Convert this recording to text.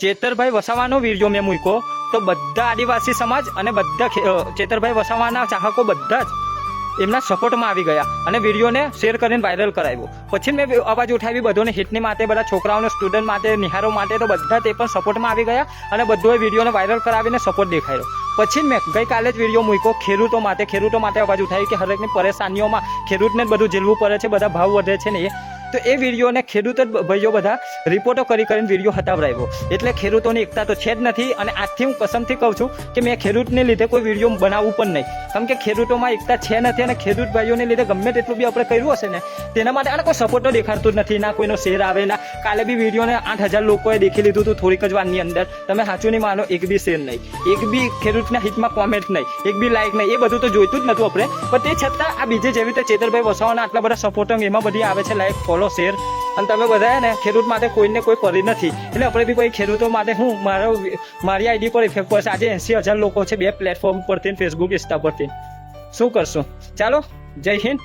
Chaitarbhai વસાવાનો video મેં મૂક્યો તો બધા આદિવાસી સમાજ અને બધા ચેતરભાઈ વસાવાના ચાહકો બધા જ એમના સપોર્ટમાં આવી ગયા અને વિડીયોને શેર કરીને વાયરલ કરાવ્યો. પછી મેં અવાજ ઉઠાવી બધોને હિટની માટે, બધા છોકરાઓને, સ્ટુડન્ટ માટે, નિહારો માટે, તો બધા તે પણ સપોર્ટમાં આવી ગયા અને બધોએ વિડીયોને વાયરલ કરાવીને સપોર્ટ દેખાડ્યો. પછી મેં ગઈકાલે જ વિડીયો મૂક્યો ખેડૂતો માટે અવાજ ઉઠાવી કે હરેકની પરેશાનીઓમાં ખેડૂતને જ બધું ઝીલવું પડે છે, બધા ભાવ વધે છે ને તો એ વિડીયોને ખેડૂત જ ભાઈઓ બધા રિપોર્ટો કરીને વિડીયો હટાવડાવ્યો. એટલે ખેડૂતોની એકતા તો છે જ નથી અને આજથી હું કસમથી કહું છું કે મેં ખેડૂતને લીધે કોઈ વિડીયો બનાવવું પણ નહીં, કેમ કે ખેડૂતોમાં એકતા છે નથી અને ખેડૂત ભાઈઓને લીધે ગમે તેટલું બી આપણે કર્યું હશે ને તેના માટે આને કોઈ સપોર્ટ દેખાડતું જ નથી, ના કોઈનો શેર આવે ના. કાલે બી વિડીયોને 8,000 લોકોએ દેખી લીધું હતું થોડીક જ વારની અંદર. તમે સાચું નહીં માનો, એક બી શેર નહીં, એક બી ખેડૂતના હિતમાં કોમેન્ટ નહીં, એક બી લાઈક નહીં, એ બધું તો જોઈતું જ નતું આપણે. પણ તે છતાં આ બીજે જેવી રીતે ચેતરભાઈ વસાવાના આટલા બધા સપોર્ટિંગ એમાં બધી આવે છે, લાઈક ફોલો શેર, અને તમે બધા ને ખેડૂત માટે કોઈને કોઈ કરી નથી. એટલે આપણે બી કોઈ ખેડૂતો માટે મારી આઈડી પર ઇફેક્ટ પડશે. આજે 80,000 લોકો છે 2 પ્લેટફોર્મ પરથી, ફેસબુક, ઇન્સ્ટા પરથી. શું કરશું? ચાલો, જય હિન્દ.